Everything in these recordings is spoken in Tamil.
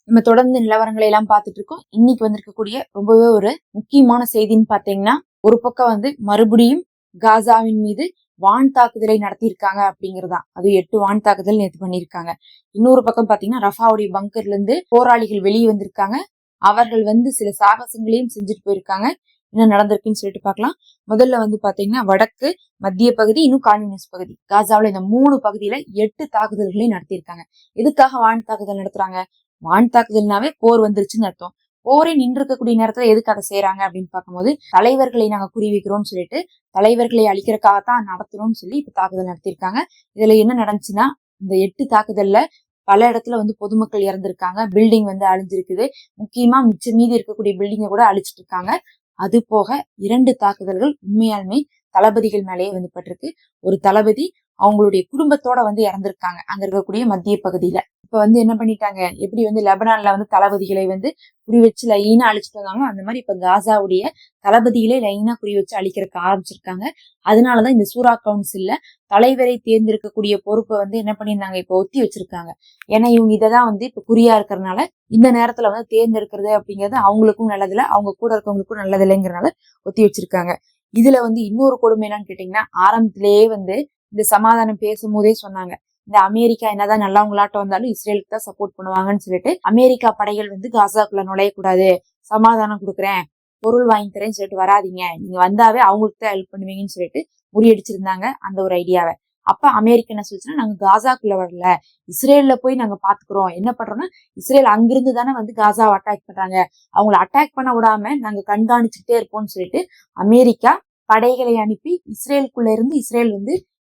நம்ம தொடர்ந்து நிலவரங்களை எல்லாம் பார்த்துட்டு இருக்கோம். இன்னைக்கு வந்திருக்கக்கூடிய ரொம்பவே ஒரு முக்கியமான செய்தின்னு பாத்தீங்கன்னா, ஒரு பக்கம் மறுபடியும் காசாவின் மீது வான் தாக்குதலை நடத்தியிருக்காங்க அப்படிங்கறதா. அது 8 வான் தாக்குதல் நேற்று பண்ணியிருக்காங்க. இன்னொரு பக்கம் பாத்தீங்கன்னா, ரஃபாவுடைய பங்கர்ல இருந்து போராளிகள் வெளியே வந்திருக்காங்க. அவர்கள் சில சாகசங்களையும் செஞ்சுட்டு போயிருக்காங்க. என்ன நடந்திருக்குன்னு சொல்லிட்டு பார்க்கலாம். முதல்ல பாத்தீங்கன்னா, வடக்கு மத்திய பகுதி இன்னும் கான்யூனிஸ்ட் பகுதி காசாவில இந்த 3 பகுதியில 8 தாக்குதல்களையும் நடத்தியிருக்காங்க. எதுக்காக வான் தாக்குதல் நடத்துறாங்க? வான் தாக்குதல்னாவே போர் வந்துருச்சுன்னு அர்த்தம். போரே நின்று இருக்கக்கூடிய நேரத்துல எதுக்கு அதை செய்யறாங்க அப்படின்னு பார்க்கும்போது, தலைவர்களை நாங்க குறி வைக்கிறோம்னு சொல்லிட்டு தலைவர்களை அழிக்கிறதுக்காகத்தான் நடத்தணும்னு சொல்லி இப்ப தாக்குதல் நடத்திருக்காங்க. இதுல என்ன நடந்துச்சுன்னா, இந்த 8 தாக்குதல்ல பல இடத்துல பொதுமக்கள் இறந்திருக்காங்க. பில்டிங் அழிஞ்சிருக்குது. முக்கியமா மிச்சம் மீதி இருக்கக்கூடிய பில்டிங்கை கூட அழிச்சிட்டு இருக்காங்க. அது போக 2 தாக்குதல்கள் உண்மையாலுமே தளபதிகள் மேலேயே பட்டிருக்கு. ஒரு தளபதி அவங்களுடைய குடும்பத்தோட இறந்திருக்காங்க அங்க இருக்கக்கூடிய மத்திய பகுதியில. இப்ப என்ன பண்ணிட்டாங்க, எப்படி லெபனான்ல தளபதிகளை குறி வச்சு லைனா அழிச்சிட்டு வந்தாங்களோ அந்த மாதிரி இப்ப காசாவுடைய தளபதிகளே லைனா குறி வச்சு அழிக்கிறதுக்கு ஆரம்பிச்சிருக்காங்க. அதனாலதான் இந்த சூரா கவுன்சில்ல தலைவரை தேர்ந்தெடுக்கக்கூடிய பொறுப்பை என்ன பண்ணியிருந்தாங்க, இப்ப ஒத்தி வச்சிருக்காங்க. ஏன்னா இவங்க இததான் இப்ப குறியா இருக்கிறதுனால இந்த நேரத்துல தேர்ந்தெடுக்கிறது அப்படிங்கிறது அவங்களுக்கும் நல்லதில்லை, அவங்க கூட இருக்கவங்களுக்கும் நல்லதில்லைங்கிறனால ஒத்தி வச்சிருக்காங்க. இதுல இன்னொரு கொடுமை என்னன்னு கேட்டீங்கன்னா, ஆரம்பத்திலேயே இந்த சமாதானம் பேசும்போதே சொன்னாங்க, இந்த அமெரிக்கா என்னதான் நல்லவங்களாட்டம் வந்தாலும் இஸ்ரேலுக்கு தான் சப்போர்ட் பண்ணுவாங்கன்னு சொல்லிட்டு அமெரிக்கா படைகள் காசாக்குள்ள நுழையக்கூடாது, சமாதானம் கொடுக்குறேன், பொருள் வாங்கி தரேன்னு சொல்லிட்டு வராதிங்க, நீங்க வந்தாவே அவங்களுக்கு தான் ஹெல்ப் பண்ணுவீங்கன்னு சொல்லிட்டு முறியடிச்சிருந்தாங்க அந்த ஒரு ஐடியாவை. அப்ப அமெரிக்கா என்ன சொல்லிச்சுன்னா, நாங்க காசாக்குள்ள வரல, இஸ்ரேல்ல போய் நாங்க பாத்துக்கிறோம். என்ன பண்றோம்னா, இஸ்ரேல் அங்கிருந்து தானே காசாவை அட்டாக் பண்றாங்க, அவங்களை அட்டாக் பண்ண விடாம நாங்க கண்காணிச்சுட்டே இருப்போம்னு சொல்லிட்டு அமெரிக்கா படைகளை அனுப்பி இஸ்ரேலுக்குள்ள இருந்து இஸ்ரேல்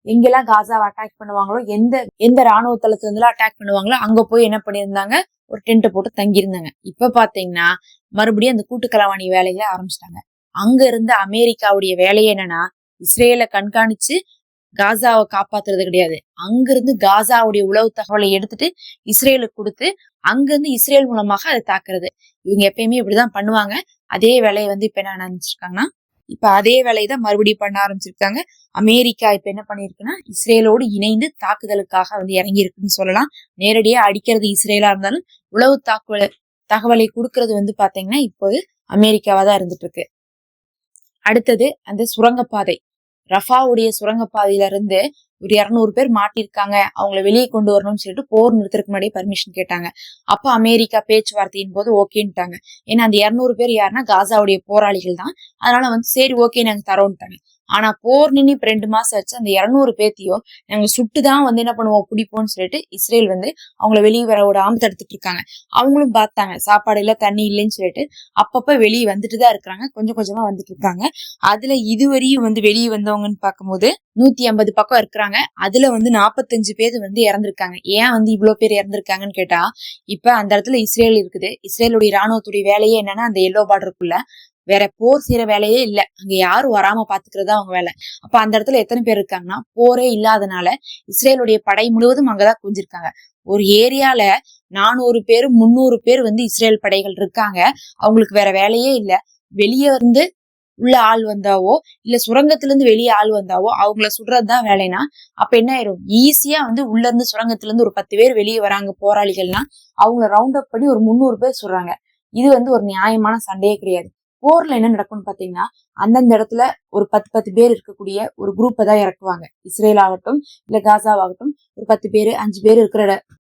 எங்கெல்லாம் காசாவை அட்டாக் பண்ணுவாங்களோ, எந்த ராணுவ தளத்துல இருந்து அட்டாக் பண்ணுவாங்களோ அங்க போய் என்ன பண்ணியிருந்தாங்க, ஒரு டென்ட் போட்டு தங்கியிருந்தாங்க. இப்ப பாத்தீங்கன்னா மறுபடியும் அந்த கூட்டுக்களவாணி வேலையில ஆரம்பிச்சிட்டாங்க. அங்க இருந்த அமெரிக்காவுடைய வேலையை என்னன்னா, இஸ்ரேலை கண்காணிச்சு காசாவை காப்பாத்துறது கிடையாது, அங்கிருந்து காசாவுடைய உளவு தகவலை எடுத்துட்டு இஸ்ரேலுக்கு கொடுத்து அங்கிருந்து இஸ்ரேல் மூலமாக அதை தாக்குறது. இவங்க எப்பயுமே இப்படிதான் பண்ணுவாங்க. அதே வேலையை இப்ப என்ன நினைச்சிருக்காங்கன்னா, இப்ப அதே வேலையைதான் மறுபடியும் பண்ண ஆரம்பிச்சிருக்காங்க. அமெரிக்கா இப்ப என்ன பண்ணிருக்குன்னா, இஸ்ரேலோடு இணைந்து தாக்குதலுக்காக இறங்கி இருக்குன்னு சொல்லலாம். நேரடியா அடிக்கிறது இஸ்ரேலா இருந்தாலும் உளவு தகவலை கொடுக்கறது பாத்தீங்கன்னா இப்போது அமெரிக்காவா தான் இருந்துட்டு இருக்கு. அடுத்தது அந்த சுரங்கப்பாதை, ரஃபாவுடைய சுரங்கப்பாதையில இருந்து ஒரு 200 பேர் மாட்டிருக்காங்க, அவங்கள வெளியே கொண்டு வரணும்னு சொல்லிட்டு போர் நிறுத்தறதுக்கு முன்னாடியே பர்மிஷன் கேட்டாங்க. அப்ப அமெரிக்கா பேச்சுவார்த்தையின் போது ஓகேன்ட்டாங்க. ஏன்னா அந்த 200 பேர் யாருன்னா காசாவுடைய போராளிகள் தான். அதனால சரி ஓகே நாங்க தரோன்ட்டாங்க. ஆனா போர் நின்று இப்ப 2 மாசம் ஆச்சு. அந்த 200 பேத்தையும் நாங்க சுட்டுதான் என்ன பண்ணுவோம், பிடிப்போம்னு சொல்லிட்டு இஸ்ரேல் அவங்கள வெளியே வர விடாம தடுத்துட்டு இருக்காங்க. அவங்களும் பார்த்தாங்க சாப்பாடு இல்ல தண்ணி இல்லைன்னு சொல்லிட்டு அப்பப்ப வெளியே வந்துட்டுதான் இருக்கிறாங்க, கொஞ்சம் கொஞ்சமா வந்துட்டு இருக்காங்க. அதுல இதுவரையும் வெளியே வந்தவங்கன்னு பார்க்கும்போது 150 பக்கம் இருக்கிறாங்க. அதுல 45 பேர் இறந்திருக்காங்க. ஏன் இவ்வளவு பேர் இறந்திருக்காங்கன்னு கேட்டா, இப்ப அந்த இடத்துல இஸ்ரேல் இருக்குது. இஸ்ரேலுடைய ராணுவத்துடைய வேலையே என்னன்னா, அந்த எல்லோ பார்டருக்குள்ள வேற போர் செய்யற வேலையே இல்ல, அங்க யாரும் வராம பாத்துக்கிறதா அவங்க வேலை. அப்ப அந்த இடத்துல எத்தனை பேர் இருக்காங்கன்னா, போரே இல்லாதனால இஸ்ரேலுடைய படை முழுவதும் அங்கதான் குஞ்சிருக்காங்க. ஒரு ஏரியால 400 பேர் 300 பேர் இஸ்ரேல் படைகள் இருக்காங்க. அவங்களுக்கு வேற வேலையே இல்ல. வெளியே உள்ள ஆள் வந்தாவோ இல்ல சுரங்கத்துல இருந்து வெளியே ஆள் வந்தாவோ அவங்கள சுடுறதுதான் வேலைனா, அப்ப என்ன ஆயிரும், ஈஸியா உள்ள இருந்து சுரங்கத்துல இருந்து ஒரு 10 பேர் வெளியே வராங்க போராளிகள்னா, அவங்கள ரவுண்ட் அப் பண்ணி ஒரு 300 பேர் சுடுறாங்க. இது ஒரு நியாயமான சண்டையே கிடையாது. போர்ல என்ன நடக்கும்னு பாத்தீங்கன்னா, அந்தந்த இடத்துல ஒரு 10 பேர் இருக்கக்கூடிய ஒரு குரூப்பை தான் இறக்குவாங்க. இஸ்ரேல் ஆகட்டும் இல்ல காசாவாகட்டும், ஒரு 10 பேர் 5 பேர் இருக்கிற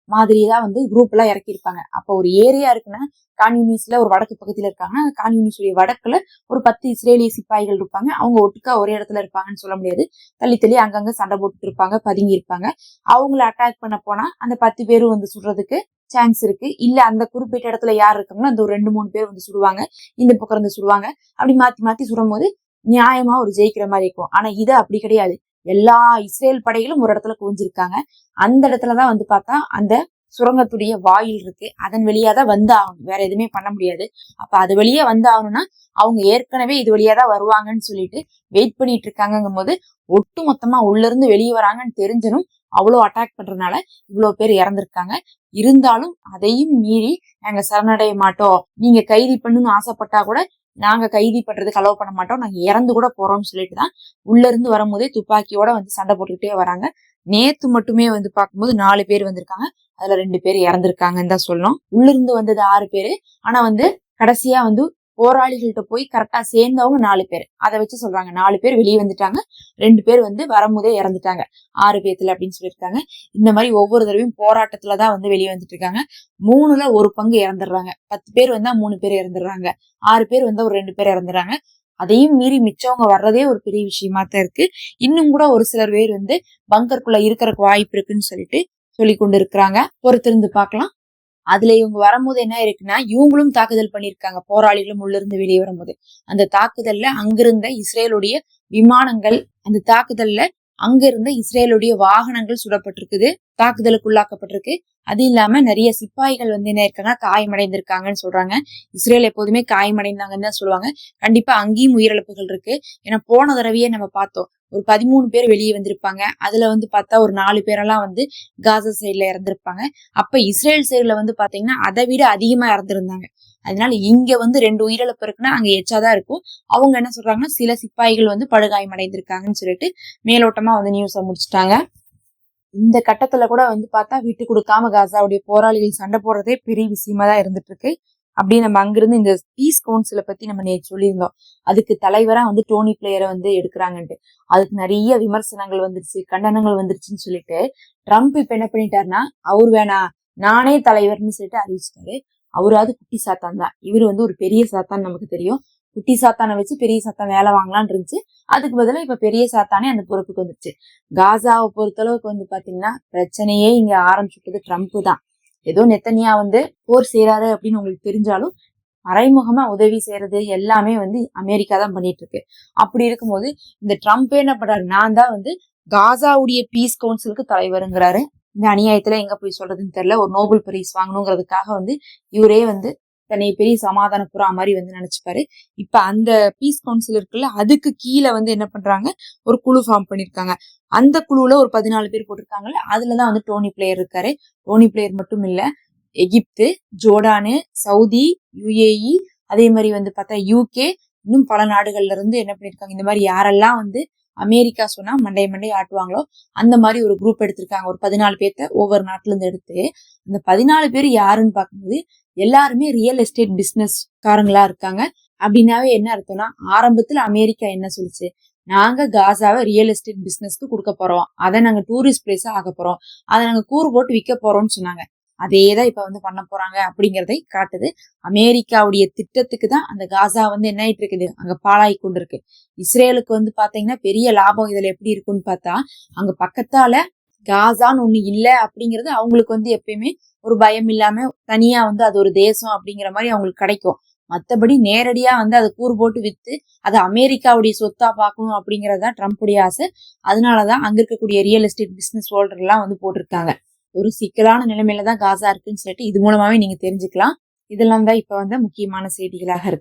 மாதிரிதான் குரூப் எல்லாம் இறக்கியிருப்பாங்க. அப்ப ஒரு ஏரியா இருக்குன்னா, கான்யூனிஸ்ல ஒரு வடக்கு பக்கத்துல இருக்காங்கன்னா, அந்த கான்யூனிஸ்டுடைய வடக்குல ஒரு 10 இஸ்ரேலிய சிப்பாய்கள் இருப்பாங்க. அவங்க ஒட்டுக்கா ஒரே இடத்துல இருப்பாங்கன்னு சொல்ல முடியாது. தள்ளி தள்ளி அங்கங்க சண்டை போட்டுட்டு இருப்பாங்க, பதுங்கி இருப்பாங்க. அவங்கள அட்டாக் பண்ண போனா அந்த 10 பேரும் சுடுறதுக்கு சான்ஸ் இருக்கு. இல்ல அந்த குறிப்பிட்ட இடத்துல யார் இருக்காங்களோ அந்த ஒரு 2-3 பேர் சுடுவாங்க, இந்த பக்கம் சுடுவாங்க. அப்படி மாத்தி மாத்தி சுடும் போது நியாயமா ஒரு ஜெயிக்கிற மாதிரி இருக்கும். ஆனா இது அப்படி கிடையாது. எல்லா இஸ்ரேல் படைகளும் ஒரு இடத்துல குவிஞ்சிருக்காங்க. அந்த இடத்துலதான் பார்த்தா அந்த சுரங்கத்துடைய வாயில் இருக்கு. அதன் வழியாதான் ஆகணும், வேற எதுவுமே பண்ண முடியாது. அப்ப அது வழியா ஆகணும்னா அவங்க ஏற்கனவே இது வழியாதான் வருவாங்கன்னு சொல்லிட்டு வெயிட் பண்ணிட்டு இருக்காங்கும் போது, ஒட்டு மொத்தமா உள்ள இருந்து வெளியே வராங்கன்னு தெரிஞ்சனும் அவ்வளவு அட்டாக் பண்றதுனால இவ்வளவு பேர் இறந்திருக்காங்க. இருந்தாலும் அதையும் மீறி நாங்க சரணடைய மாட்டோம், நீங்க கைதி பண்ணுன்னு ஆசைப்பட்டா கூட நாங்க கைதி பண்றதுக்கு அலோவ் பண்ண மாட்டோம், நாங்க இறந்து கூட போறோம்னு சொல்லிட்டுதான் உள்ள இருந்து வரும்போதே துப்பாக்கியோட சண்டை போட்டுக்கிட்டே வராங்க. நேத்து மட்டுமே பார்க்கும்போது 4 பேர் வந்திருக்காங்க. அதுல 2 பேர் இறந்திருக்காங்கன்னு தான் சொல்லணும். உள்ள இருந்து வந்தது 6 பேரு. ஆனா வந்து கடைசியா வந்து போராளிகள்கிட்ட போய் கரெக்டா சேர்ந்தவங்க 4 பேர். அதை வச்சு சொல்றாங்க 4 பேர் வெளியே வந்துட்டாங்க, 2 பேர் வந்து வரும்போதே இறந்துட்டாங்க 6 பேத்துல அப்படின்னு சொல்லியிருக்காங்க. இந்த மாதிரி ஒவ்வொரு தடவையும் போராட்டத்துலதான் வந்து வெளியே வந்துட்டு இருக்காங்க. 3ல 1 பங்கு இறந்துடுறாங்க. 10 பேர் வந்தா 3 பேர் இறந்துடுறாங்க, 6 பேர் வந்தா ஒரு 2 பேர் இறந்துடுறாங்க. அதையும் மீறி மிச்சவங்க வர்றதே ஒரு பெரிய விஷயமா தான் இருக்கு. இன்னும் கூட ஒரு சிலர் பேர் வந்து பங்கருக்குள்ள இருக்கிறதுக்கு வாய்ப்பு இருக்குன்னு சொல்லிட்டு சொல்லி கொண்டு இருக்கிறாங்க. பொறுத்திருந்து பார்க்கலாம். அதுல இவங்க வரும்போது என்ன இருக்குன்னா, இவங்களும் தாக்குதல் பண்ணிருக்காங்க, போராளிகளும் உள்ள இருந்து வெளியே வரும்போது. அந்த தாக்குதல்ல அங்கிருந்த இஸ்ரேலுடைய விமானங்கள், அந்த தாக்குதல்ல அங்க இருந்த இஸ்ரேலுடைய வாகனங்கள் சுடப்பட்டிருக்குது, தாக்குதலுக்கு உள்ளாக்கப்பட்டிருக்கு. அது இல்லாம நிறைய சிப்பாய்கள் வந்து என்ன இருக்காங்க, காயமடைந்திருக்காங்கன்னு சொல்றாங்க. இஸ்ரேல் எப்போதுமே காயமடைந்தாங்கன்னு தான் சொல்லுவாங்க. கண்டிப்பா அங்கேயும் உயிரிழப்புகள் இருக்கு. ஏன்னா போன தடவையே நம்ம பார்த்தோம், ஒரு 13 பேர் வெளியே வந்திருப்பாங்க. அதுல வந்து பார்த்தா ஒரு 4 பேரெல்லாம் வந்து காசா சைட்ல இறந்திருப்பாங்க. அப்ப இஸ்ரேல் சைட்ல வந்து பாத்தீங்கன்னா அதை விட அதிகமா இறந்திருந்தாங்க. அதனால இங்க வந்து 2 உயிரிழப்பு இருக்குன்னா அங்க எச்சாதான் இருக்கும். அவங்க என்ன சொல்றாங்கன்னா, சில சிப்பாய்கள் வந்து படுகாயம் அடைந்திருக்காங்கன்னு சொல்லிட்டு மேலோட்டமா வந்து நியூஸை முடிச்சுட்டாங்க. இந்த கட்டத்துல கூட வந்து பார்த்தா விட்டு கொடுக்காம காசாவுடைய போராளிகள் சண்டை போடுறதே பெரிய விஷயமா தான் இருந்துட்டு இருக்கு. அப்படி நம்ம அங்கிருந்து இந்த பீஸ் கவுன்சிலை பத்தி நம்ம நேற்று சொல்லியிருந்தோம். அதுக்கு தலைவரா வந்து டோனி பிளேயரை வந்து எடுக்கிறாங்கன்ட்டு அதுக்கு நிறைய விமர்சனங்கள் வந்துருச்சு, கண்டனங்கள் வந்துருச்சுன்னு சொல்லிட்டு ட்ரம்ப் இப்ப என்ன பண்ணிட்டாருன்னா, அவர் வேணா நானே தலைவர்னு சொல்லிட்டு அறிவிச்சிட்டாரு. அவராவது குட்டி சாத்தான் தான், இவர் வந்து ஒரு பெரிய சாத்தான் நமக்கு தெரியும். குட்டி சாத்தானை வச்சு பெரிய சாத்தான் வேலை வாங்கலான் இருந்துச்சு. அதுக்கு பதிலா இப்ப பெரிய சாத்தானே அந்த பொறுப்புக்கு வந்துருச்சு. காசாவை பொறுத்தளவுக்கு வந்து பாத்தீங்கன்னா பிரச்சனையே இங்க ஆரம்பிச்சுட்டது ட்ரம்ப் தான். ஏதோ நெத்தனியா வந்து போர் செய்யறாரு அப்படின்னு உங்களுக்கு தெரிஞ்சாலும் மறைமுகமா உதவி செய்யறது எல்லாமே வந்து அமெரிக்கா தான் பண்ணிட்டு இருக்கு. அப்படி இருக்கும்போது இந்த ட்ரம்ப் என்ன பண்றாரு, நான் தான் வந்து காசாவுடைய பீஸ் கவுன்சிலுக்கு தலைவருங்கிறாரு. இந்த அநியாயத்துல எங்க போய் சொல்றதுன்னு தெரியல. ஒரு நோபல் பிரைஸ் வாங்கணுங்கிறதுக்காக வந்து இவரே வந்து தன்னை பெரிய சமாதான புறா மாதிரி வந்து நினைச்சுப்பாரு. இப்ப அந்த பீஸ் கவுன்சில் இருக்குல்ல, அதுக்கு கீழே வந்து என்ன பண்றாங்க, ஒரு குழு ஃபார்ம் பண்ணிருக்காங்க. அந்த குழுவுல ஒரு 14 பேர் போட்டிருக்காங்கல்ல, அதுலதான் வந்து டோனி பிளேயர் இருக்காரு. டோனி பிளேயர் மட்டும் இல்ல, எகிப்து, ஜோர்டானு, சவுதி, யுஏஇ, அதே மாதிரி வந்து பார்த்தா யூகே, இன்னும் பல நாடுகள்ல இருந்து என்ன பண்ணிருக்காங்க, இந்த மாதிரி யாரெல்லாம் வந்து அமெரிக்கா சொன்னா மண்டை ஆட்டுவாங்களோ அந்த மாதிரி ஒரு குரூப் எடுத்திருக்காங்க. ஒரு 14 பேர்த்த ஒவ்வொரு நாட்டுல இருந்து எடுத்து, அந்த 14 பேர் யாருன்னு பார்க்கும்போது எல்லாருமே ரியல் எஸ்டேட் பிசினஸ் காரங்களா இருக்காங்க. அப்படின்னாவே என்ன அர்த்தம்னா, ஆரம்பத்துல அமெரிக்கா என்ன சொல்லுச்சு, நாங்க காசாவை ரியல் எஸ்டேட் பிசினஸ்க்கு கொடுக்க போறோம், அதை நாங்க டூரிஸ்ட் பிளேஸா ஆக போறோம், அதை நாங்க கூறு போட்டு விற்க போறோம்னு சொன்னாங்க. அதேதான் இப்ப வந்து பண்ண போறாங்க அப்படிங்கறதை காட்டுது. அமெரிக்காவுடைய திட்டத்துக்கு தான் அந்த காசா வந்து என்ன ஆயிட்டு இருக்குது, அங்க பாழாய் கொண்டு இருக்கு. இஸ்ரேலுக்கு வந்து பாத்தீங்கன்னா பெரிய லாபம் இதுல எப்படி இருக்குன்னு பார்த்தா, அங்க பக்கத்தால காசான்னு ஒண்ணு இல்ல அப்படிங்கிறது அவங்களுக்கு வந்து எப்பயுமே ஒரு பயம் இல்லாம தனியா வந்து அது ஒரு தேசம் அப்படிங்கிற மாதிரி அவங்களுக்கு கிடைக்கும். மத்தபடி நேரடியா வந்து அதை கூறு போட்டு வித்து அதை அமெரிக்காவுடைய சொத்தா பார்க்கணும் அப்படிங்கறதுதான் ட்ரம்ப்புடைய ஆசை. அதனாலதான் அங்க இருக்கக்கூடிய ரியல் எஸ்டேட் பிசினஸ் ஹோல்டர் எல்லாம் வந்து போட்டிருக்காங்க. ஒரு சிக்கலான நிலைமையில தான் காசா இருக்குன்னு சொல்லிட்டு இது மூலமாவே நீங்க தெரிஞ்சுக்கலாம். இதெல்லாம் தான் இப்ப வந்து முக்கியமான செய்திகளாக இருக்கு.